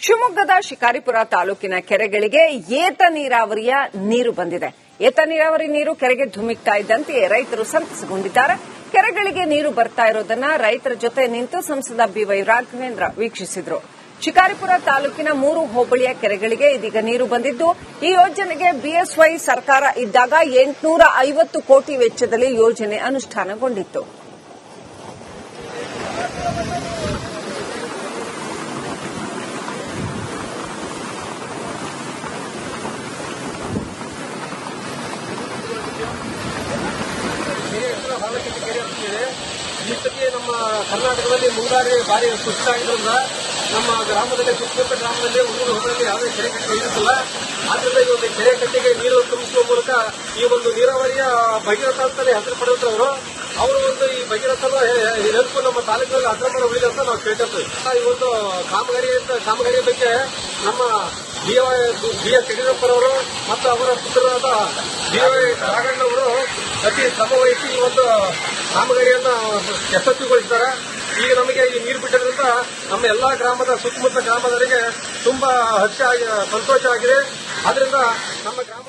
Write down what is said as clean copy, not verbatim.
ಶಿವಮೊಗ್ಗದ ಶಿಕಾರಿಪುರ ತಾಲೂಕಿನ ಕೆರೆಗಳಿಗೆ ಏತ ನೀರಾವರಿಯ ನೀರು ಬಂದಿದೆ. ಏತ ನೀರಾವರಿ ನೀರು ಕೆರೆಗೆ ಧುಮಿಕ್ತಾ ಇದ್ದಂತೆಯೇ ರೈತರು ಸಂತಸಗೊಂಡಿದ್ದಾರೆ. ಕೆರೆಗಳಿಗೆ ನೀರು ಬರ್ತಾ ಇರೋದನ್ನ ರೈತರ ಜೊತೆ ನಿಂತು ಸಂಸದ ಬಿವೈ ರಾಘವೇಂದ್ರ ವೀಕ್ಷಿಸಿದರು. ಶಿಕಾರಿಪುರ ತಾಲೂಕಿನ 3 ಹೋಬಳಿಯ ಕೆರೆಗಳಿಗೆ ಇದೀಗ ನೀರು ಬಂದಿದ್ದು, ಈ ಯೋಜನೆಗೆ ಬಿಎಸ್ವೈ ಸರ್ಕಾರ ಇದ್ದಾಗ 850 ಕೋಟಿ ವೆಚ್ಚದಲ್ಲಿ ಯೋಜನೆ ಅನುಷ್ಠಾನಗೊಂಡಿತ್ತು. ಈ ಸತಿ ನಮ್ಮ ಕರ್ನಾಟಕದಲ್ಲಿ ಮುಂಗಾರು ಭಾರಿ ಸುಸ್ತಾಗಿರೋದ್ರಿಂದ ನಮ್ಮ ಗ್ರಾಮದಲ್ಲಿ ಸುತ್ತಮುತ್ತ ಗ್ರಾಮದಲ್ಲಿ ಒಂದು ಹೋದಲ್ಲಿ ಯಾವುದೇ ಕೆರೆ ಕಟ್ಟೆ ಇರುತ್ತಿಲ್ಲ. ಆದ್ದರಿಂದ ಈ ಒಂದು ಕೆರೆ ಕಟ್ಟೆಗೆ ನೀರು ತುಂಬಿಸುವ ಮೂಲಕ ಈ ಒಂದು ನೀರಾವರಿಯ ಭಗೀರಥ ಅಂತಲೇ ಹೆಸರು ಪಡೆಯುತ್ತವರು ಅವರು ಒಂದು ಈ ಭಗೀರಥನ ನೆನಪು ನಮ್ಮ ತಾಲೂಕಿನಲ್ಲಿ ಅಕ್ರಮ ಉಳಿದ ಅಂತ ನಾವು ಕೇಳ್ತೇವೆ. ಈ ಒಂದು ಕಾಮಗಾರಿಯ ಬಗ್ಗೆ ನಮ್ಮ ಬಿ.ಎಸ್. ಯಡಿಯೂರಪ್ಪರವರು ಮತ್ತು ಅವರ ಪುತ್ರರಾದ ಬಿವೈ ರಾಘವೇಂದ್ರ ಅವರು ಅತಿ ಶ್ರಮ ವಹಿಸಿ ಈ ಒಂದು ಕಾಮಗಾರಿಯನ್ನು ಯಶಸ್ವಿಗೊಳಿಸಿದ್ದಾರೆ. ಈಗ ನಮಗೆ ಈ ನೀರು ಬಿಟ್ಟದ್ರಿಂದ ನಮ್ಮ ಎಲ್ಲಾ ಗ್ರಾಮದ ಸುತ್ತಮುತ್ತ ಗ್ರಾಮದವರಿಗೆ ತುಂಬಾ ಸಂತೋಷ ಆಗಿದೆ. ಆದ್ರಿಂದ ನಮ್ಮ ಗ್ರಾಮ